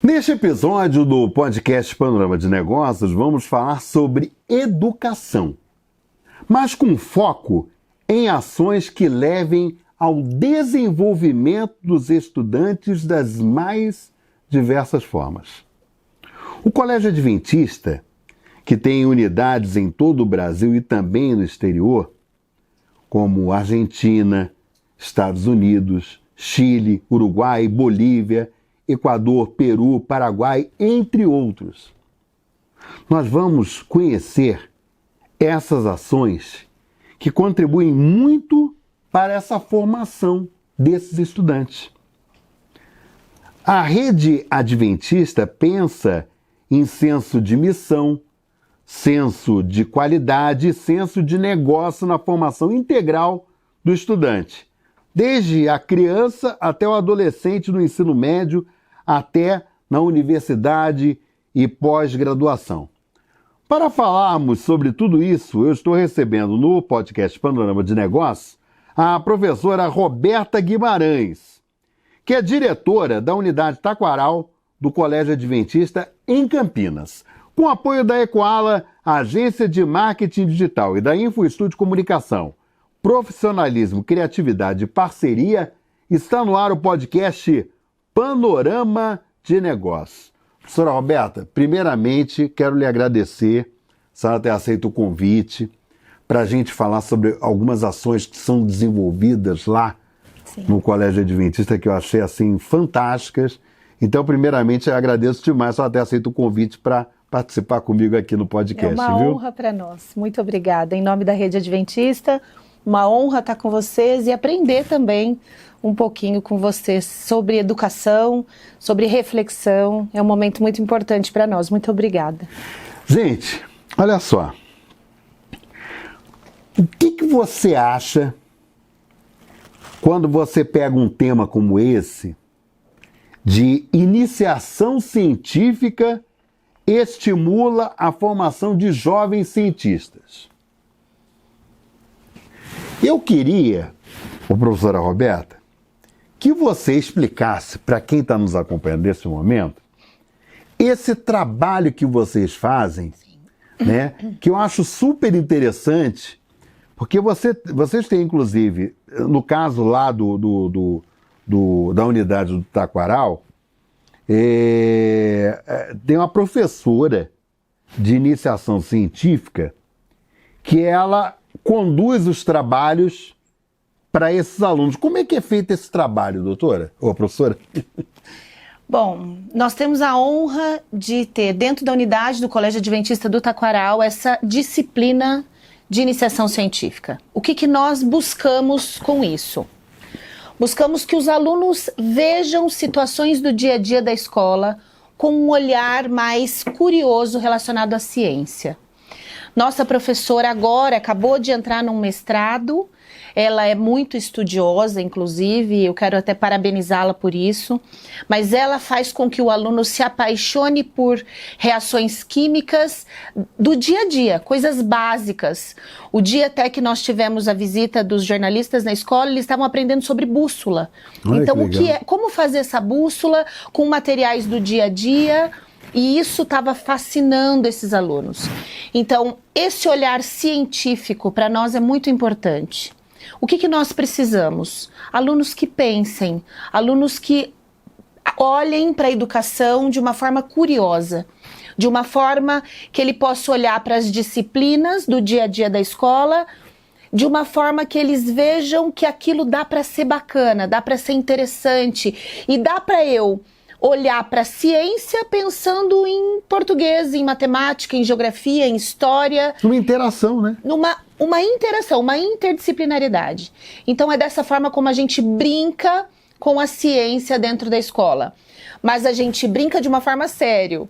Neste episódio do podcast Panorama de Negócios, vamos falar sobre educação, mas com foco em ações que levem ao desenvolvimento dos estudantes das mais diversas formas. O Colégio Adventista, que tem unidades em todo o Brasil e também no exterior, como Argentina, Estados Unidos, Chile, Uruguai, Bolívia, Equador, Peru, Paraguai, entre outros. Nós vamos conhecer essas ações que contribuem muito para essa formação desses estudantes. A rede adventista pensa em senso de missão, senso de qualidade e senso de negócio na formação integral do estudante, desde a criança até o adolescente no ensino médio, até na universidade e pós-graduação. Para falarmos sobre tudo isso, eu estou recebendo no podcast Panorama de Negócios a professora Roberta Guimarães, que é diretora da unidade Taquaral do Colégio Adventista em Campinas. Com apoio da Ecoala, a agência de marketing digital, e da InfoEstudio Comunicação, profissionalismo, criatividade e parceria, está no ar o podcast Panorama de Negócios. Professora Roberta, primeiramente quero lhe agradecer, a senhora ter aceito o convite, para a gente falar sobre algumas ações que são desenvolvidas lá no Colégio Adventista, que eu achei assim fantásticas. Então, primeiramente, eu agradeço demais a senhora ter aceito o convite para participar comigo aqui no podcast. É uma honra para nós. Muito obrigada. Em nome da Rede Adventista, uma honra estar com vocês e aprender também um pouquinho com vocês sobre educação, sobre reflexão. É um momento muito importante para nós. Muito obrigada. Gente, olha só. O que você acha quando você pega um tema como esse de iniciação científica estimula a formação de jovens cientistas? Eu queria, professora Roberta, que você explicasse para quem está nos acompanhando nesse momento esse trabalho que vocês fazem, né, que eu acho super interessante, porque vocês têm, inclusive, no caso lá da unidade do Taquaral, tem uma professora de iniciação científica que ela conduz os trabalhos para esses alunos. Como é que é feito esse trabalho, doutora? Ou professora? Bom, nós temos a honra de ter dentro da unidade do Colégio Adventista do Taquaral essa disciplina de iniciação científica. O que nós buscamos com isso? Buscamos que os alunos vejam situações do dia a dia da escola com um olhar mais curioso relacionado à ciência. Nossa professora agora acabou de entrar num mestrado, ela é muito estudiosa, inclusive, eu quero até parabenizá-la por isso, mas ela faz com que o aluno se apaixone por reações químicas do dia a dia, coisas básicas. O dia até que nós tivemos a visita dos jornalistas na escola, eles estavam aprendendo sobre bússola. Olha, então, que como fazer essa bússola com materiais do dia a dia. E isso estava fascinando esses alunos. Então, esse olhar científico para nós é muito importante. O que nós precisamos? Alunos que pensem, alunos que olhem para a educação de uma forma curiosa, de uma forma que ele possa olhar para as disciplinas do dia a dia da escola, de uma forma que eles vejam que aquilo dá para ser bacana, dá para ser interessante e dá para eu olhar para a ciência pensando em português, em matemática, em geografia, em história. Uma interação, né? Uma interação, uma interdisciplinaridade. Então é dessa forma como a gente brinca com a ciência dentro da escola. Mas a gente brinca de uma forma séria.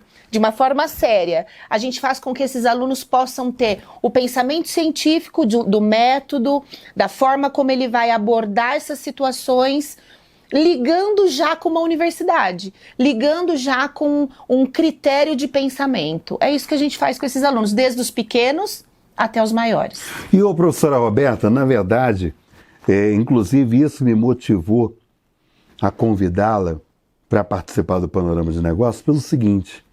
A gente faz com que esses alunos possam ter o pensamento científico do método, da forma como ele vai abordar essas situações, ligando já com uma universidade, ligando já com um critério de pensamento. É isso que a gente faz com esses alunos, desde os pequenos até os maiores. E, professora Roberta, na verdade, inclusive isso me motivou a convidá-la para participar do Panorama de Negócios pelo seguinte.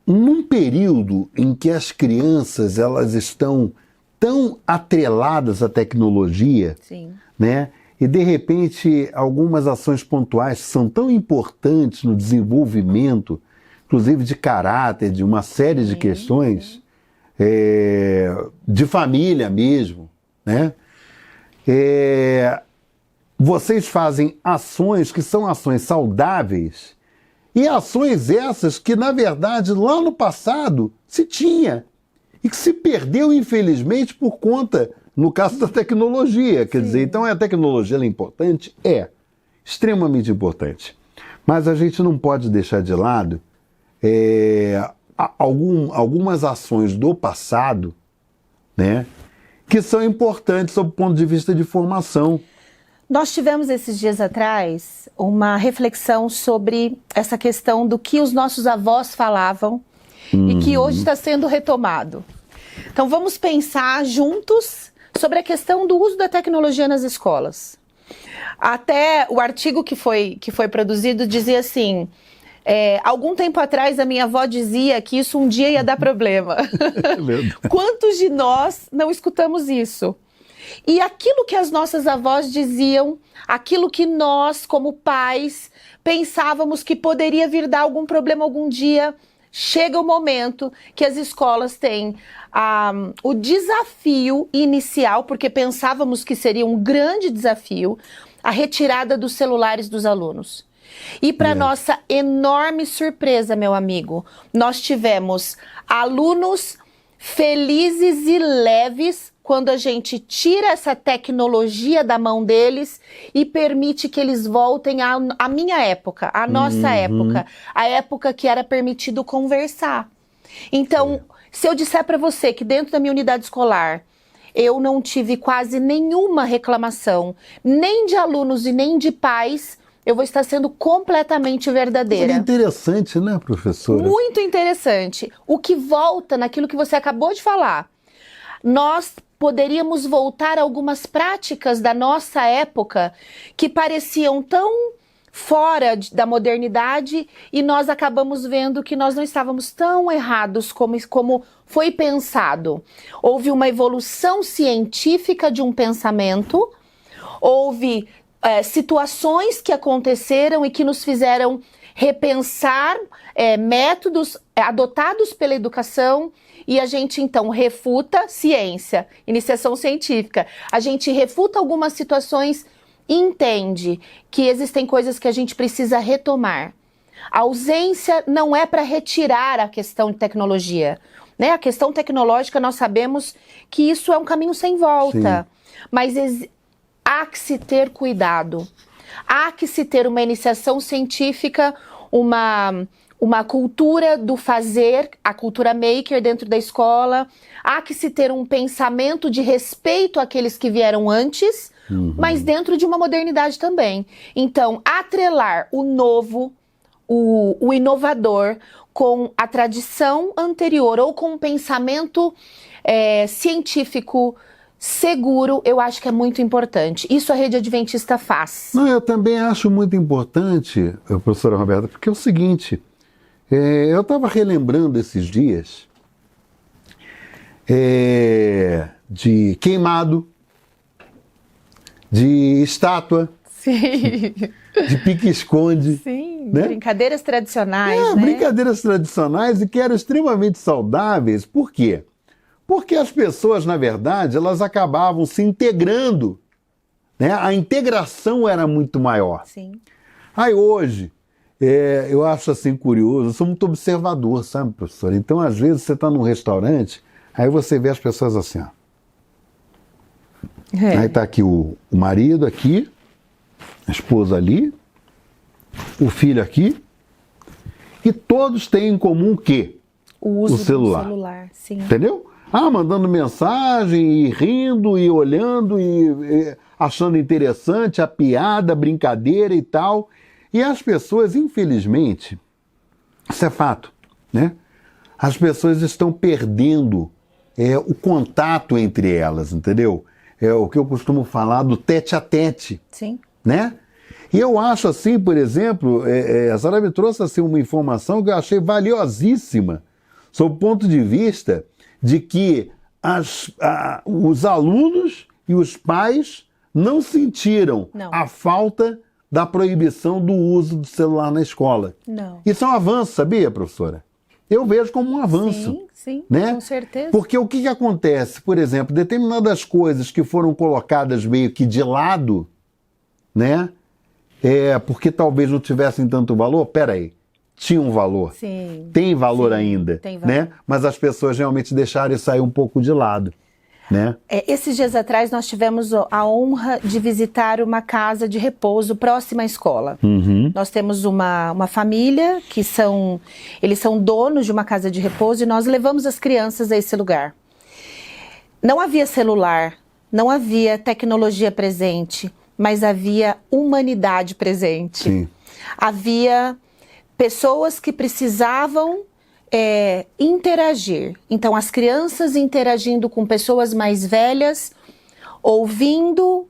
Num período em que as crianças elas estão tão atreladas à tecnologia, Sim. né? E de repente algumas ações pontuais que são tão importantes no desenvolvimento, inclusive de caráter, de uma série de questões, de família mesmo, né? Vocês fazem ações que são ações saudáveis e ações essas que, na verdade, lá no passado se tinha e que se perdeu, infelizmente, por conta, no caso da tecnologia. Quer dizer, então a tecnologia ela é importante? É, extremamente importante. Mas a gente não pode deixar de lado algumas ações do passado, né, que são importantes sob o ponto de vista de formação. Nós tivemos esses dias atrás uma reflexão sobre essa questão do que os nossos avós falavam e que hoje está sendo retomado. Então vamos pensar juntos sobre a questão do uso da tecnologia nas escolas. Até o artigo que foi produzido dizia assim, algum tempo atrás a minha avó dizia que isso um dia ia dar problema. Quantos de nós não escutamos isso? E aquilo que as nossas avós diziam, aquilo que nós, como pais, pensávamos que poderia vir dar algum problema algum dia, chega o momento que as escolas têm o desafio inicial, porque pensávamos que seria um grande desafio, a retirada dos celulares dos alunos. E para nossa enorme surpresa, meu amigo, nós tivemos alunos felizes e leves quando a gente tira essa tecnologia da mão deles e permite que eles voltem à minha época, à nossa época, a época que era permitido conversar. Então, se eu disser para você que dentro da minha unidade escolar eu não tive quase nenhuma reclamação, nem de alunos e nem de pais, eu vou estar sendo completamente verdadeira. É interessante, né, professora? Muito interessante. O que volta naquilo que você acabou de falar. Nós poderíamos voltar a algumas práticas da nossa época que pareciam tão fora da modernidade e nós acabamos vendo que nós não estávamos tão errados como foi pensado. Houve uma evolução científica de um pensamento, houve situações que aconteceram e que nos fizeram repensar métodos adotados pela educação. E a gente, então, refuta ciência, iniciação científica. A gente refuta algumas situações e entende que existem coisas que a gente precisa retomar. A ausência não é para retirar a questão de tecnologia, né? A questão tecnológica, nós sabemos que isso é um caminho sem volta. Sim. Mas há que se ter cuidado. Há que se ter uma iniciação científica, uma cultura do fazer, a cultura maker dentro da escola. Há que se ter um pensamento de respeito àqueles que vieram antes, mas dentro de uma modernidade também. Então, atrelar o novo, o inovador, com a tradição anterior ou com um pensamento científico seguro, eu acho que é muito importante. Isso a Rede Adventista faz. Não, eu também acho muito importante, professora Roberta, porque é o seguinte... eu estava relembrando esses dias de queimado, de estátua, sim, de pique-esconde. Sim, né? Brincadeiras tradicionais, né? Brincadeiras tradicionais e que eram extremamente saudáveis. Por quê? Porque as pessoas, na verdade, elas acabavam se integrando, né? A integração era muito maior. Sim. Aí hoje... eu acho assim curioso, eu sou muito observador, sabe, professor? Então, às vezes, você está num restaurante, aí você vê as pessoas assim, ó. Aí está aqui o marido aqui, a esposa ali, o filho aqui, e todos têm em comum o quê? O uso do celular. Sim. Entendeu? Mandando mensagem, e rindo, e olhando, e achando interessante a piada, a brincadeira e tal... E as pessoas, infelizmente, isso é fato, né? As pessoas estão perdendo o contato entre elas, entendeu? É o que eu costumo falar do tete a tete. Sim. Né? E eu acho assim, por exemplo, a senhora me trouxe assim, uma informação que eu achei valiosíssima, sob o ponto de vista de que os alunos e os pais não sentiram a falta da proibição do uso do celular na escola. Não. Isso é um avanço, sabia, professora? Eu vejo como um avanço. Sim, né? Com certeza. Porque o que acontece? Por exemplo, determinadas coisas que foram colocadas meio que de lado, né? Porque talvez não tivessem tanto valor. Peraí, tinha um valor. Sim. Tem valor Sim, ainda, tem valor. né? Mas as pessoas realmente deixaram isso sair um pouco de lado, né? Esses dias atrás nós tivemos a honra de visitar uma casa de repouso próxima à escola. Uhum. Nós temos uma família que eles são donos de uma casa de repouso e nós levamos as crianças a esse lugar. Não havia celular, não havia tecnologia presente, mas havia humanidade presente. Sim. Havia pessoas que precisavam interagir. Então, as crianças interagindo com pessoas mais velhas, ouvindo,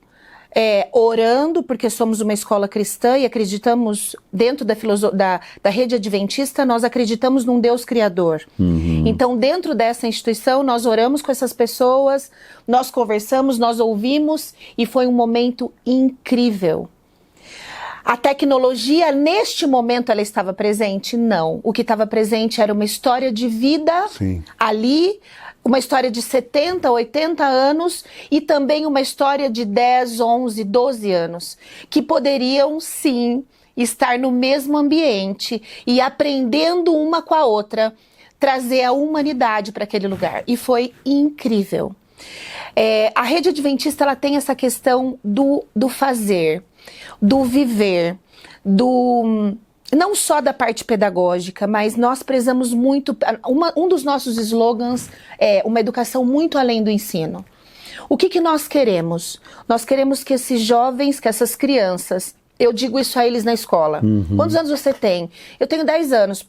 orando, porque somos uma escola cristã e acreditamos, dentro da rede adventista, nós acreditamos num Deus criador. Uhum. Então, dentro dessa instituição, nós oramos com essas pessoas, nós conversamos, nós ouvimos e foi um momento incrível. A tecnologia, neste momento, ela estava presente? Não. O que estava presente era uma história de vida. Sim. Ali, uma história de 70, 80 anos e também uma história de 10, 11, 12 anos, que poderiam, sim, estar no mesmo ambiente e aprendendo uma com a outra, trazer a humanidade para aquele lugar. E foi incrível. A rede adventista, ela tem essa questão do fazer, do viver, não só da parte pedagógica, mas nós prezamos muito, um dos nossos slogans é uma educação muito além do ensino. O que nós queremos? Nós queremos que esses jovens, que essas crianças, eu digo isso a eles na escola. Uhum. Quantos anos você tem? Eu tenho 10 anos,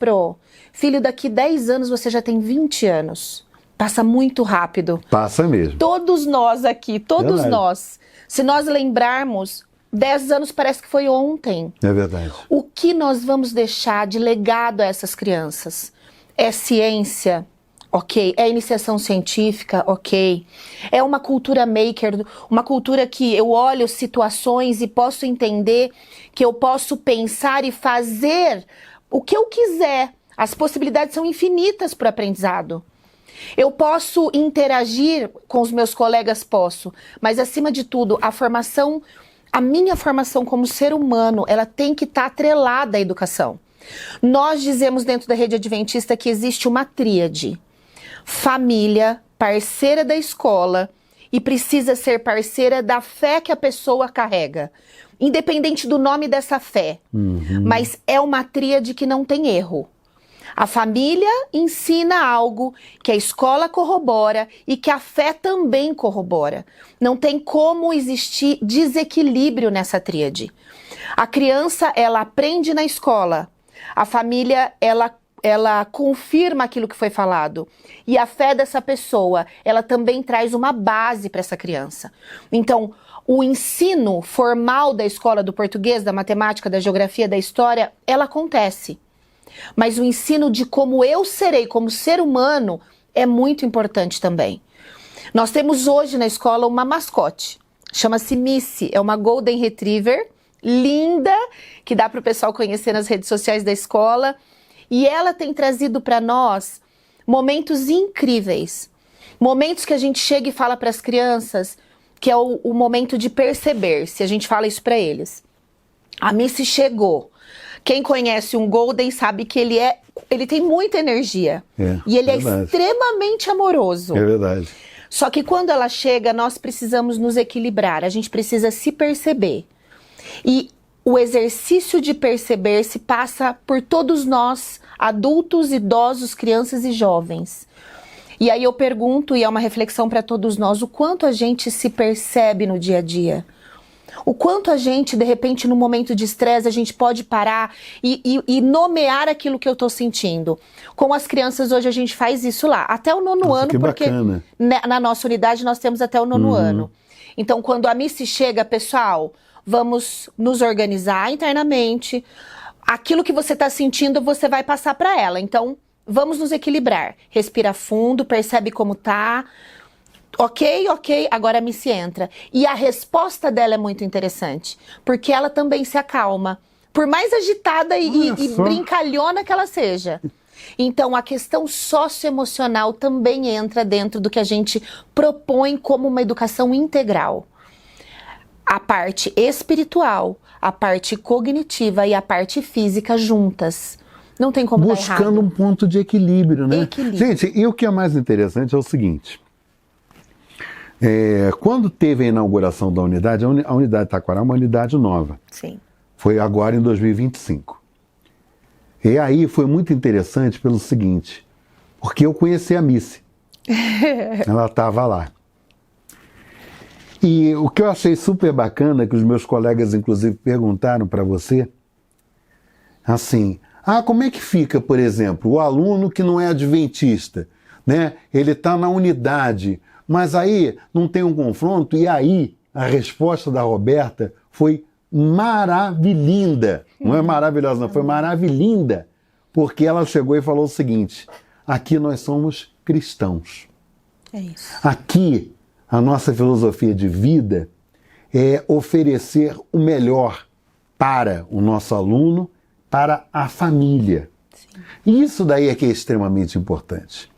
Filho, daqui 10 anos você já tem 20 anos. Passa muito rápido. Passa mesmo. Todos nós aqui, todos Verdade. nós, se nós lembrarmos, 10 anos parece que foi ontem. É verdade. O que nós vamos deixar de legado a essas crianças? É ciência? Ok. É iniciação científica? Ok. É uma cultura maker, uma cultura que eu olho situações e posso entender que eu posso pensar e fazer o que eu quiser. As possibilidades são infinitas para o aprendizado. Eu posso interagir com os meus colegas, mas acima de tudo, a minha formação como ser humano, ela tem que estar atrelada à educação. Nós dizemos dentro da rede adventista que existe uma tríade: família, parceira da escola e precisa ser parceira da fé que a pessoa carrega, independente do nome dessa fé. Uhum. Mas é uma tríade que não tem erro. A família ensina algo que a escola corrobora e que a fé também corrobora. Não tem como existir desequilíbrio nessa tríade. A criança, ela aprende na escola. A família, ela confirma aquilo que foi falado. E a fé dessa pessoa, ela também traz uma base para essa criança. Então, o ensino formal da escola do português, da matemática, da geografia, da história, ela acontece. Mas o ensino de como eu serei como ser humano é muito importante também. Nós temos hoje na escola uma mascote, chama-se Missy, é uma Golden Retriever, linda, que dá para o pessoal conhecer nas redes sociais da escola. E ela tem trazido para nós momentos incríveis, momentos que a gente chega e fala para as crianças, que é o momento de perceber, se a gente fala isso para eles. A Missy chegou. Quem conhece um Golden sabe que ele tem muita energia. E ele é extremamente amoroso. É verdade. Só que quando ela chega, nós precisamos nos equilibrar. A gente precisa se perceber. E o exercício de perceber se passa por todos nós, adultos, idosos, crianças e jovens. E aí eu pergunto, e é uma reflexão para todos nós, o quanto a gente se percebe no dia a dia. O quanto a gente, de repente, no momento de estresse, a gente pode parar e nomear aquilo que eu estou sentindo. Com as crianças, hoje a gente faz isso lá, até o nono ano, que porque bacana. Na nossa unidade nós temos até o nono ano. Então, quando a Missy chega, pessoal, vamos nos organizar internamente. Aquilo que você está sentindo, você vai passar para ela. Então, vamos nos equilibrar. Respira fundo, percebe como tá. Ok, agora a Missy entra. E a resposta dela é muito interessante, porque ela também se acalma. Por mais agitada e brincalhona que ela seja. Então, a questão socioemocional também entra dentro do que a gente propõe como uma educação integral. A parte espiritual, a parte cognitiva e a parte física juntas. Não tem como dar errado. Buscando um ponto de equilíbrio, né? Equilíbrio. Gente, e o que é mais interessante é o seguinte. Quando teve a inauguração da unidade, a unidade Taquaral é uma unidade nova. Sim. Foi agora em 2025. E aí foi muito interessante pelo seguinte, porque eu conheci a Missy. Ela estava lá. E o que eu achei super bacana, que os meus colegas inclusive perguntaram para você, assim, como é que fica, por exemplo, o aluno que não é adventista, né? Ele está na unidade, mas aí não tem um confronto, e aí a resposta da Roberta foi maravilhinda. Não é maravilhosa, não, foi maravilhinda, porque ela chegou e falou o seguinte, aqui nós somos cristãos. É isso. Aqui, a nossa filosofia de vida é oferecer o melhor para o nosso aluno, para a família. Sim. E isso daí é que é extremamente importante.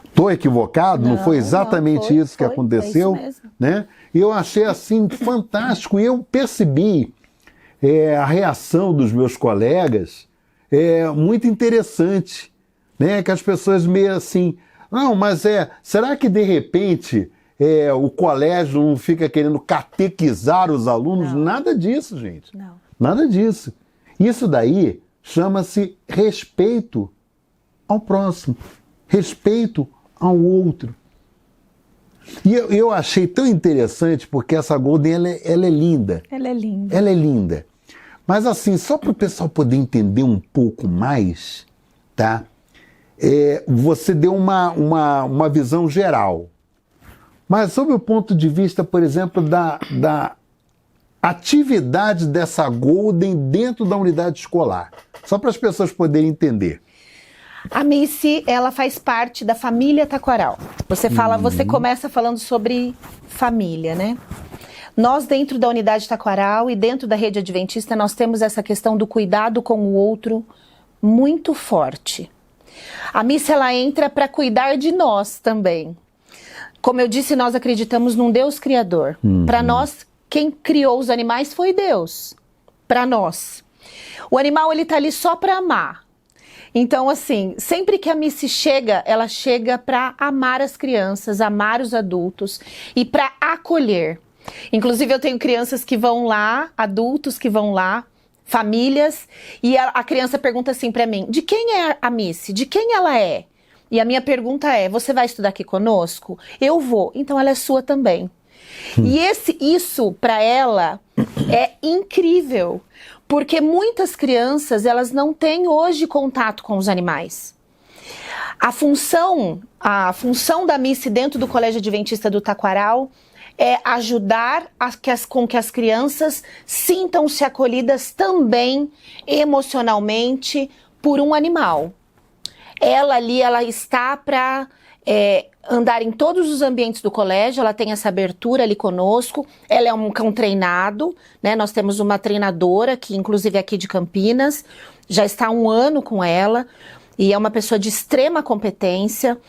Estou equivocado? Não foi exatamente isso que aconteceu? É isso mesmo. Né? E eu achei assim fantástico, e eu percebi a reação dos meus colegas muito interessante, né? Que as pessoas meio assim, não, mas será que de repente o colégio não fica querendo catequizar os alunos? Não. Nada disso, gente. Não. Nada disso. Isso daí chama-se respeito ao próximo, respeito ao outro. E eu achei tão interessante porque essa Golden, ela é linda. Ela é linda. Ela é linda. Mas assim, só para o pessoal poder entender um pouco mais, tá? Você deu uma visão geral. Mas sob o ponto de vista, por exemplo, da atividade dessa Golden dentro da unidade escolar. Só para as pessoas poderem entender. A Missy, ela faz parte da família Taquaral. Você começa falando sobre família, né? Nós, dentro da unidade Taquaral e dentro da rede adventista, nós temos essa questão do cuidado com o outro muito forte. A Missy, ela entra para cuidar de nós também. Como eu disse, nós acreditamos num Deus criador. Para nós, quem criou os animais foi Deus. Para nós. O animal, ele tá ali só para amar. Então, assim, sempre que a Missy chega, ela chega para amar as crianças, amar os adultos e para acolher. Inclusive, eu tenho crianças que vão lá, adultos que vão lá, famílias, e a criança pergunta assim para mim, de quem é a Missy? De quem ela é? E a minha pergunta é, você vai estudar aqui conosco? Eu vou, então ela é sua também. E isso para ela é incrível, porque muitas crianças, elas não têm hoje contato com os animais. A função da Missy dentro do Colégio Adventista do Taquaral é ajudar com que as crianças sintam-se acolhidas também emocionalmente por um animal. Ela ali, ela está para andar em todos os ambientes do colégio, ela tem essa abertura ali conosco, ela é um cão treinado, né? Nós temos uma treinadora, que inclusive é aqui de Campinas, já está há 1 ano com ela, e é uma pessoa de extrema competência,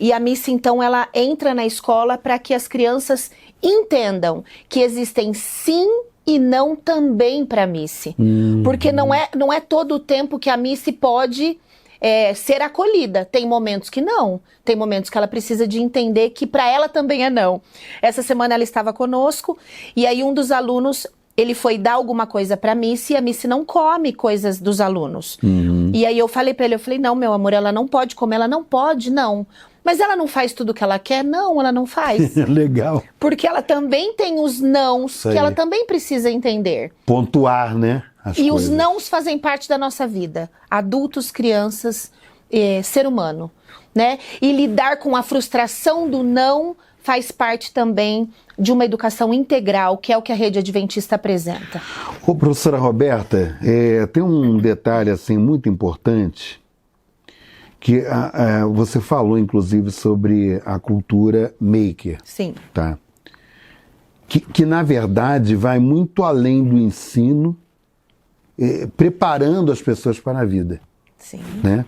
e a Missy, então, ela entra na escola para que as crianças entendam que existem sim e não também para a Missy, porque não é todo o tempo que a Missy pode ser acolhida. Tem momentos que não. Tem momentos que ela precisa de entender que para ela também é não. Essa semana ela estava conosco e aí um dos alunos, ele foi dar alguma coisa para a Missy e a Missy não come coisas dos alunos. E aí eu falei para ele, não, meu amor, ela não pode comer, ela não pode, não. Mas ela não faz tudo o que ela quer? Não, ela não faz. Legal. Porque ela também tem os nãos que ela também precisa entender. Pontuar, né? E os nãos fazem parte da nossa vida. Adultos, crianças, ser humano, né? E lidar com a frustração do não faz parte também de uma educação integral, que é o que a Rede Adventista apresenta. Ô, professora Roberta, tem um detalhe assim, muito importante, que você falou, inclusive, sobre a cultura maker. Sim. Tá? Que na verdade, vai muito além do ensino, preparando as pessoas para a vida. Sim. Né?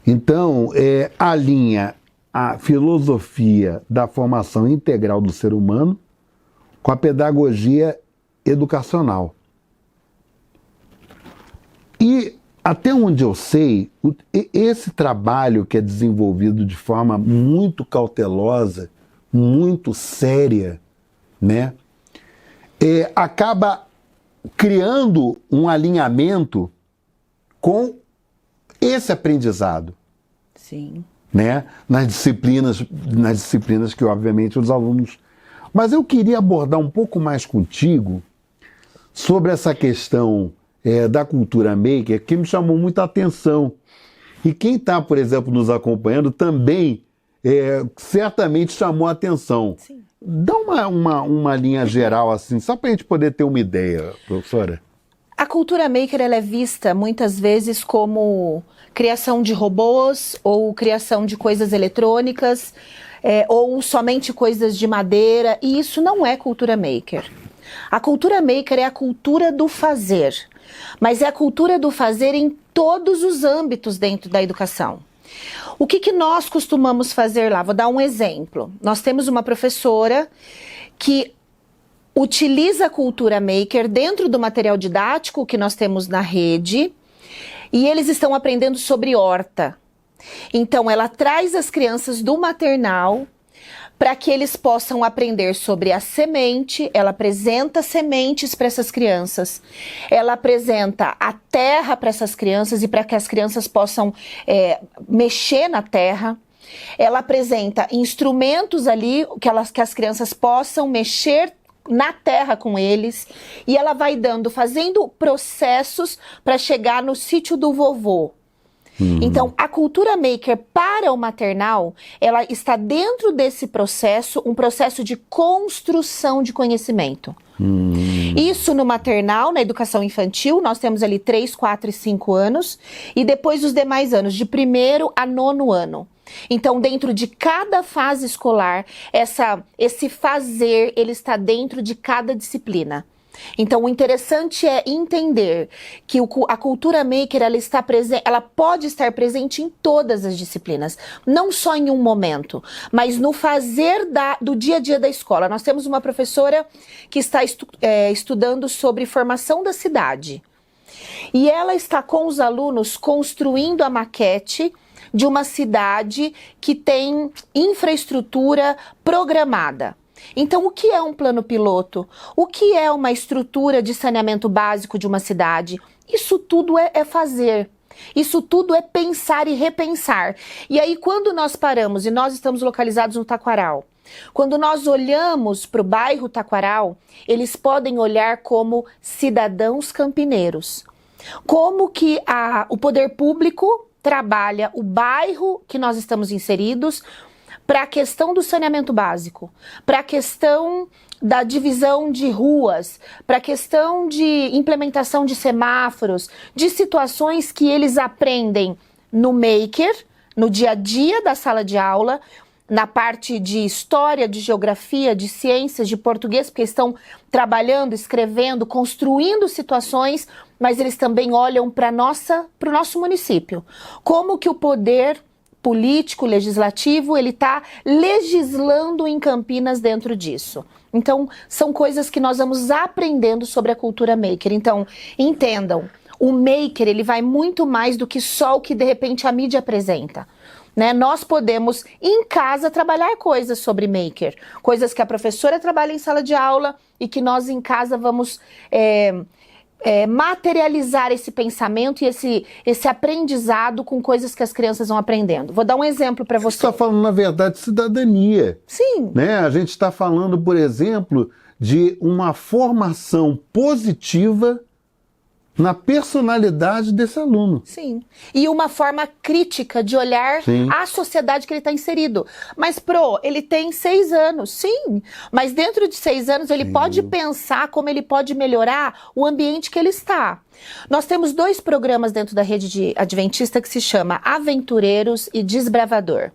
Então, alinha a filosofia da formação integral do ser humano com a pedagogia educacional. E, até onde eu sei, esse trabalho que é desenvolvido de forma muito cautelosa, muito séria, né, acaba criando um alinhamento com esse aprendizado. Sim. Né, nas disciplinas que, obviamente, os alunos... Mas eu queria abordar um pouco mais contigo sobre essa questão da cultura maker, que me chamou muita atenção. E quem está, por exemplo, nos acompanhando também certamente chamou a atenção. Sim. Dá uma linha geral, assim, só para a gente poder ter uma ideia, professora. A cultura maker ela é vista muitas vezes como criação de robôs ou criação de coisas eletrônicas ou somente coisas de madeira, e isso não é cultura maker. A cultura maker é a cultura do fazer, mas é a cultura do fazer em todos os âmbitos dentro da educação. O que nós costumamos fazer lá? Vou dar um exemplo. Nós temos uma professora que utiliza a cultura maker dentro do material didático que nós temos na rede, e eles estão aprendendo sobre horta. Então ela traz as crianças do maternal para que eles possam aprender sobre a semente. Ela apresenta sementes para essas crianças, ela apresenta a terra para essas crianças e para que as crianças possam mexer na terra. Ela apresenta instrumentos ali que as crianças possam mexer na terra com eles, e ela vai fazendo processos para chegar no sítio do vovô. Então, a cultura maker para o maternal, ela está dentro desse processo, um processo de construção de conhecimento. Isso no maternal, na educação infantil, nós temos ali 3, 4 e 5 anos, e depois os demais anos, de 1º a 9º ano. Então, dentro de cada fase escolar, esse fazer, ele está dentro de cada disciplina. Então, o interessante é entender que a cultura maker, ela pode estar presente em todas as disciplinas, não só em um momento, mas no fazer do dia a dia da escola. Nós temos uma professora que está estudando sobre formação da cidade, e ela está com os alunos construindo a maquete de uma cidade que tem infraestrutura programada. Então, o que é um plano piloto? O que é uma estrutura de saneamento básico de uma cidade? Isso tudo é fazer. Isso tudo é pensar e repensar. E aí, quando nós paramos, e nós estamos localizados no Taquaral, quando nós olhamos para o bairro Taquaral, eles podem olhar como cidadãos campineiros. Como que o poder público trabalha o bairro que nós estamos inseridos para a questão do saneamento básico, para a questão da divisão de ruas, para a questão de implementação de semáforos, de situações que eles aprendem no maker, no dia a dia da sala de aula, na parte de história, de geografia, de ciências, de português, porque estão trabalhando, escrevendo, construindo situações, mas eles também olham para o nosso município. Como que o poder político, legislativo, ele está legislando em Campinas dentro disso. Então, são coisas que nós vamos aprendendo sobre a cultura maker. Então, entendam, o maker, ele vai muito mais do que só o que, de repente, a mídia apresenta. Né? Nós podemos, em casa, trabalhar coisas sobre maker, coisas que a professora trabalha em sala de aula e que nós, em casa, vamos materializar esse pensamento e esse aprendizado com coisas que as crianças vão aprendendo. Vou dar um exemplo para você. Você está falando, na verdade, de cidadania. Sim. Né? A gente está falando, por exemplo, de uma formação positiva na personalidade desse aluno. Sim. E uma forma crítica de olhar Sim. a sociedade que ele está inserido. Mas, ele tem 6 anos, sim. Mas dentro de 6 anos ele pode pensar como ele pode melhorar o ambiente que ele está. Nós temos 2 programas dentro da rede adventista que se chama Aventureiros e Desbravador.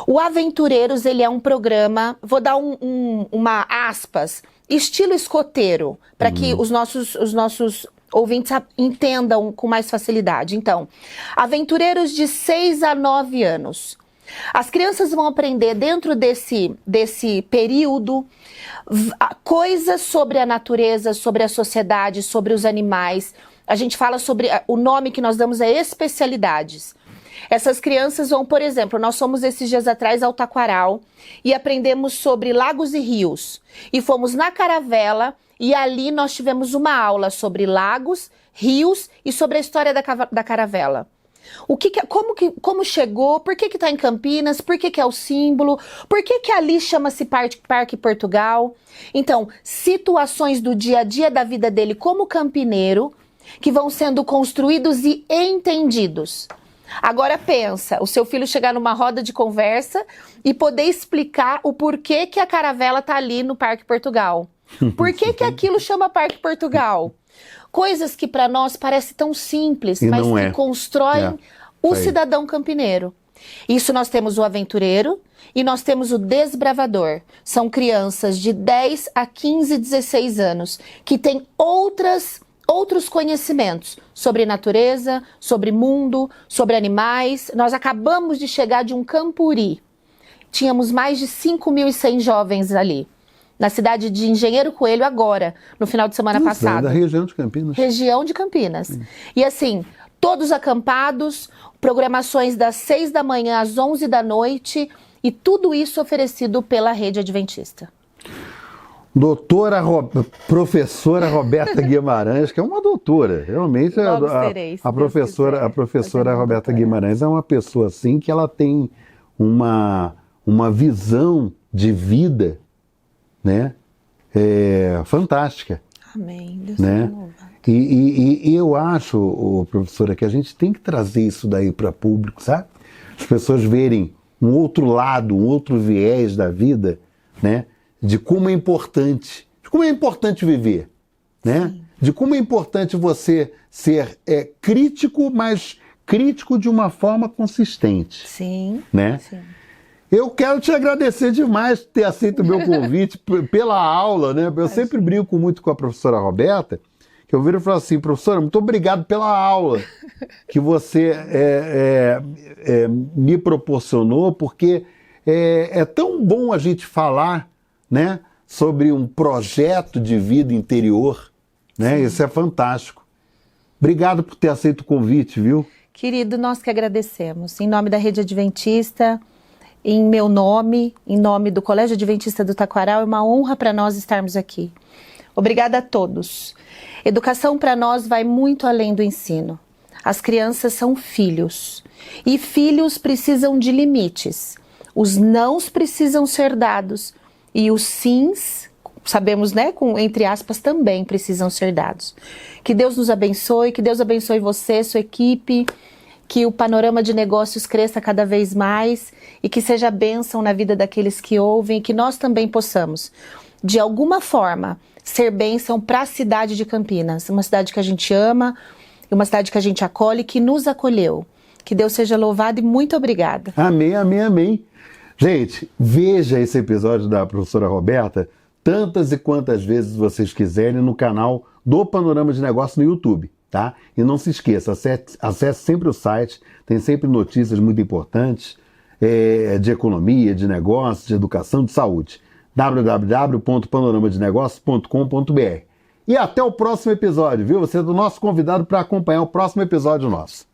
O Aventureiros, ele é um programa, vou dar uma aspas, estilo escoteiro, para que os nossos ouvintes entendam com mais facilidade. Então, aventureiros de 6 a 9 anos. As crianças vão aprender dentro desse período coisas sobre a natureza, sobre a sociedade, sobre os animais. A gente fala sobre, o nome que nós damos é especialidades. Essas crianças vão, por exemplo, nós fomos esses dias atrás ao Taquaral e aprendemos sobre lagos e rios. E fomos na Caravela e ali nós tivemos uma aula sobre lagos, rios e sobre a história da Caravela. Como chegou, por que está em Campinas, por que é o símbolo, por que ali chama-se Parque Portugal. Então, situações do dia a dia da vida dele como campineiro que vão sendo construídos e entendidos. Agora pensa, o seu filho chegar numa roda de conversa e poder explicar o porquê que a Caravela está ali no Parque Portugal. Por que aquilo chama Parque Portugal? Coisas que para nós parecem tão simples, mas que constroem o cidadão campineiro. Isso nós temos o aventureiro e nós temos o desbravador. São crianças de 10 a 15, 16 anos que têm outros conhecimentos sobre natureza, sobre mundo, sobre animais. Nós acabamos de chegar de um campuri. Tínhamos mais de 5.100 jovens ali. Na cidade de Engenheiro Coelho agora, no final de semana passado. Da região de Campinas. Região de Campinas. E assim, todos acampados, programações das 6 da manhã às 11 da noite e tudo isso oferecido pela Rede Adventista. Professora Roberta Guimarães, que é uma doutora, realmente a professora Roberta Guimarães é uma pessoa assim que ela tem uma visão de vida, né, fantástica. Amém. Deus né? E eu acho, professora, que a gente tem que trazer isso daí para público, sabe? As pessoas verem um outro lado, um outro viés da vida, né? De como é importante viver, né? De como é importante você ser crítico, mas crítico de uma forma consistente. Sim. Né? Sim. Eu quero te agradecer demais por ter aceito o meu convite, pela aula, né? Eu sempre brinco muito com a professora Roberta, que eu viro e falo assim, professora, muito obrigado pela aula que você me proporcionou, porque é tão bom a gente falar, né, sobre um projeto de vida interior, né? Sim. Isso é fantástico. Obrigado por ter aceito o convite, viu? Querido, nós que agradecemos. Em nome da Rede Adventista, em meu nome, em nome do Colégio Adventista do Taquaral, é uma honra para nós estarmos aqui. Obrigada a todos. Educação para nós vai muito além do ensino. As crianças são filhos. E filhos precisam de limites. Os nãos precisam ser dados. E os sims, sabemos, né, entre aspas, também precisam ser dados. Que Deus nos abençoe, que Deus abençoe você, sua equipe, que o panorama de negócios cresça cada vez mais e que seja bênção na vida daqueles que ouvem e que nós também possamos, de alguma forma, ser bênção para a cidade de Campinas, uma cidade que a gente ama, uma cidade que a gente acolhe, que nos acolheu. Que Deus seja louvado e muito obrigada. Amém, amém, amém. Gente, veja esse episódio da professora Roberta tantas e quantas vezes vocês quiserem no canal do Panorama de Negócios no YouTube, tá? E não se esqueça, acesse sempre o site, tem sempre notícias muito importantes de economia, de negócios, de educação, de saúde. www.panoramadenegócios.com.br. E até o próximo episódio, viu? Você é do nosso convidado para acompanhar o próximo episódio nosso.